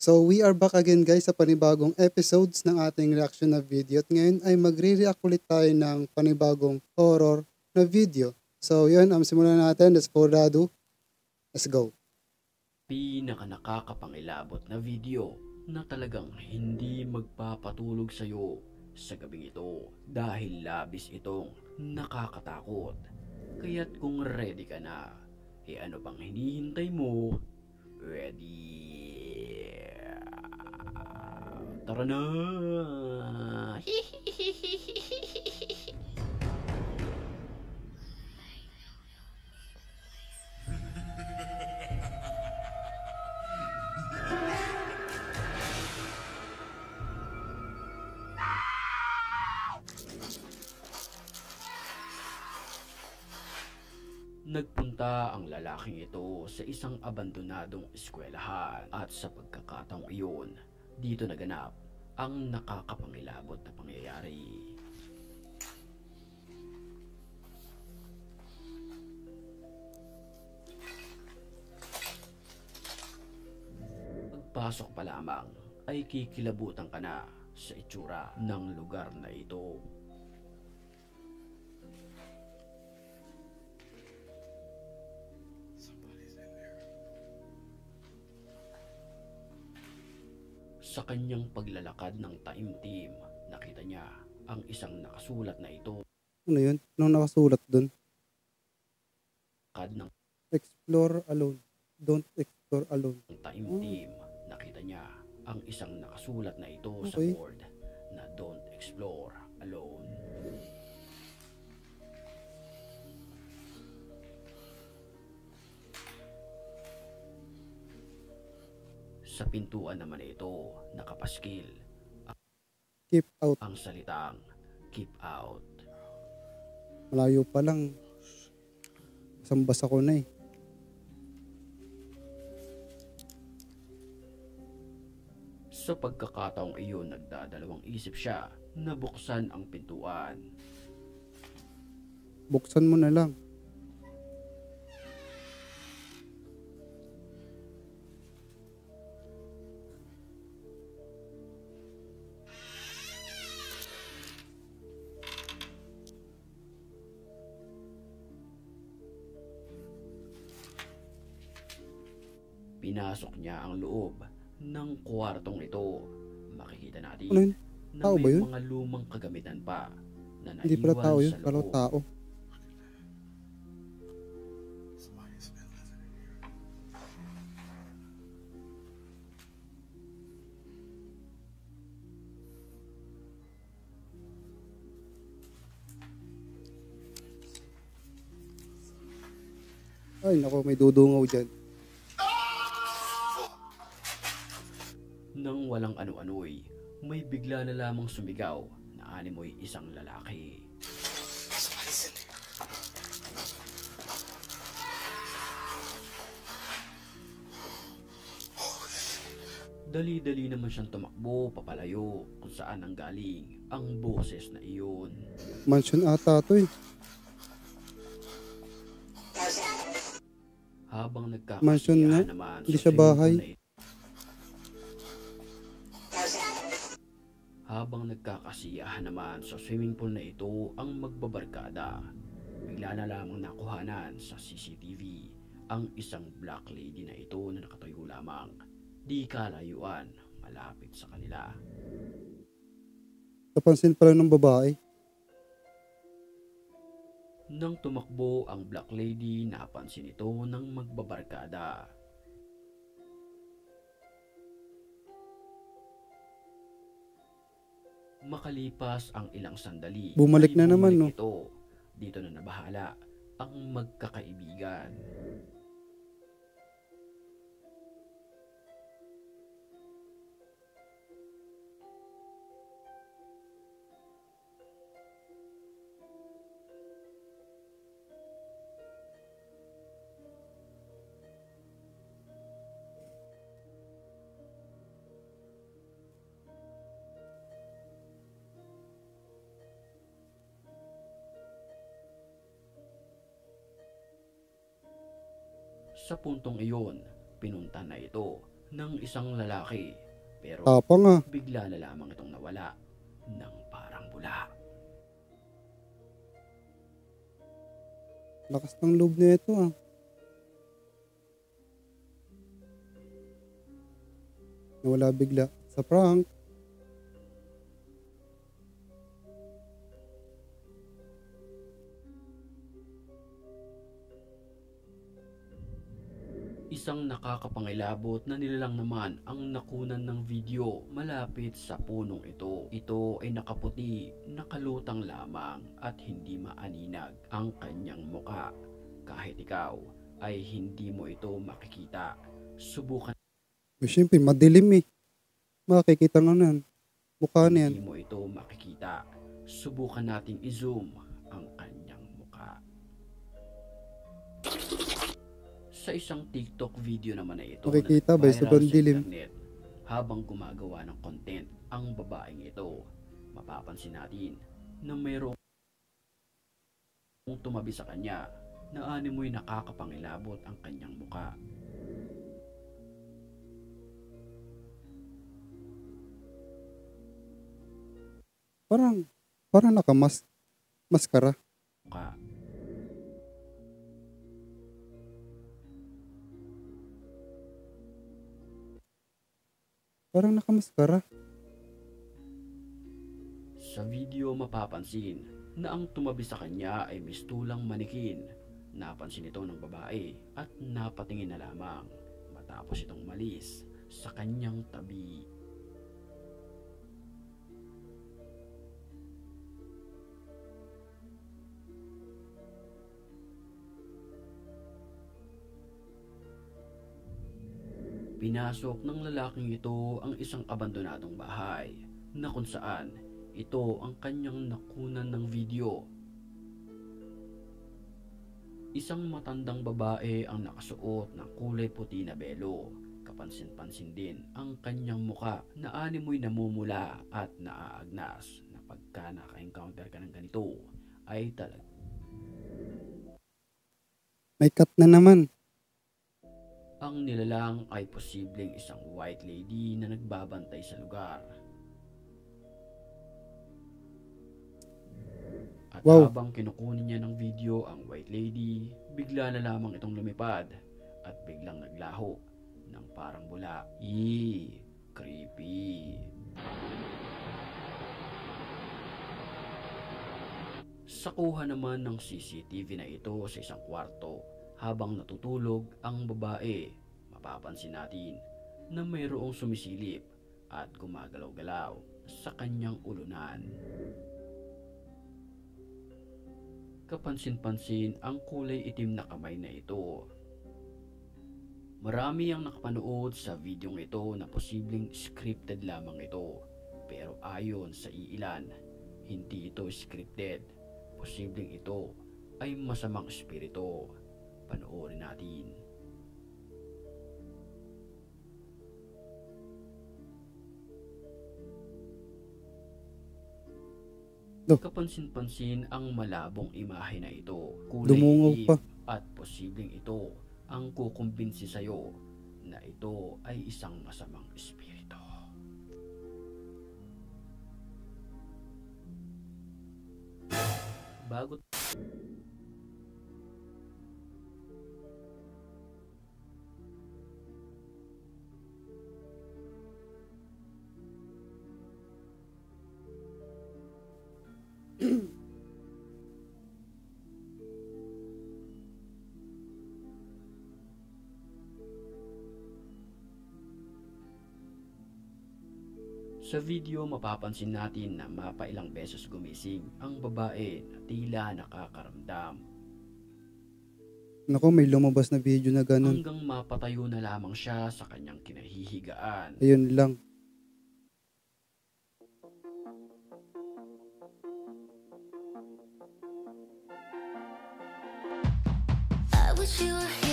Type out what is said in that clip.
So we are back again guys sa panibagong episodes ng ating reaction na video at ngayon ay magre-react ulit tayo ng panibagong horror na video. So yun, simulan natin. Let's go Radu. Let's go. Pinaka nakakapangilabot na video na talagang hindi magpapatulog sa'yo sa gabing ito dahil labis itong nakakatakot. Kaya't kung ready ka na, ano pang hinihintay mo? Ready? Tara na! Nagpunta ang lalaking ito sa isang abandonadong eskwelahan at sa pagkakataong iyon, dito naganap ang nakakapangilabot na pangyayari. Pagpasok pa lamang ay kikilabutan ka na sa itsura ng lugar na ito. Sa kanyang paglalakad ng taimtim, nakita niya ang isang nakasulat na ito. Ano yun? Anong nakasulat dun? Ng Explore alone. Don't explore alone. taimtim, nakita niya ang isang nakasulat na ito sa board na don't explore alone. Sa pintuan naman ito, nakapaskil Keep out. ang salitang keep out. Malayo pa lang. Basang-basa ko na eh. Sa pagkakataong iyon, nagdadalawang isip siya na buksan ang pintuan. Buksan mo na lang. Pinasok niya ang loob ng kwartong ito. Makikita natin Ano yun? na Tao ba may yun? mga lumang kagamitan pa na Hindi pala naiwan tao yun. sa Pero loob. tao. Ay nako, may dudungaw dyan. Nang walang ano-ano'y, may bigla na lamang sumigaw na animoy isang lalaki. Dali-dali naman siyang tumakbo papalayo kung saan nanggaling ang boses na iyon. Mansion ata to eh. Habang Mansion nga. nagkakasiyahan naman Hindi sa siya bahay. swimming pool na Habang nagkakasiyahan naman sa swimming pool na ito ang magbabarkada, bigla na lamang nakuhanan sa CCTV ang isang black lady na ito na nakatayo lamang, di kalayuan, malapit sa kanila. Napansin pala ng babae. Nang tumakbo ang black lady, napansin ito ng magbabarkada. Makalipas ang ilang sandali, Bumalik ay na naman, bumalik no? ito. Dito na nabahala ang magkakaibigan. Sa puntong iyon, pinunta na ito ng isang lalaki. Pero Tapang ah. bigla na lamang itong nawala ng parang bula. Lakas ng loob na ito ah. Nawala bigla sa prank. Isang nakakapangilabot na nilalang naman ang nakunan ng video malapit sa punong ito. Ito ay nakaputi, nakalutang lamang at hindi maaninag ang kanyang muka. Kahit ikaw ay hindi mo ito makikita. Subukan Siyempre madilim eh. Makikita nga na yan. Mukha na yan. hindi mo ito makikita. Subukan nating i-zoom ang kanyang muka. Sa isang TikTok video naman na ito Makikita na ba, nag-viral sobrang sa dilim. internet, habang gumagawa ng content ang babaeng ito, mapapansin natin na mayroong tumabi sa kanya na animoy nakakapangilabot ang kanyang muka. Parang maskara. Muka. Parang nakamaskara. Sa video mapapansin na ang tumabi sa kanya ay mistulang manikin. Napansin ito ng babae at napatingin na lamang matapos itong malis sa kanyang tabi. Pinasok ng lalaking ito ang isang abandonadong bahay na kung saan ito ang kanyang nakunan ng video. Isang matandang babae ang nakasuot ng kulay puti na belo. Kapansin-pansin din ang kanyang muka na animoy namumula at naaagnas na pagka naka-encounter ka ng ganito ay talaga. May cut na naman. Ang nilalang ay posibleng isang white lady na nagbabantay sa lugar. At Wow. habang kinukunin niya ng video ang white lady, bigla na lamang itong lumipad at biglang naglaho ng parang bula. Creepy. Sa kuha naman ng CCTV na ito sa isang kwarto, habang natutulog ang babae, mapapansin natin na mayroong sumisilip at gumagalaw-galaw sa kanyang ulunan. Kapansin-pansin ang kulay itim na kamay na ito. Marami ang nakapanood sa videong ito na posibleng scripted lamang ito. Pero ayon sa iilan, hindi ito scripted. Posibleng ito ay masamang espiritu. Panoorin natin. Kapansin-pansin ang malabong imahe na ito. Kulay Dumungaw itim pa. at posibleng ito ang kukumbinsi sa'yo na ito ay isang masamang espiritu. Bago Sa video mapapansin natin na mapailang beses gumising ang babae na tila nakakaramdam. Naku, may lumabas na video na ganun. Hanggang mapatayo na lamang siya sa kanyang kinahihigaan. Ayun lang. I wish you were here.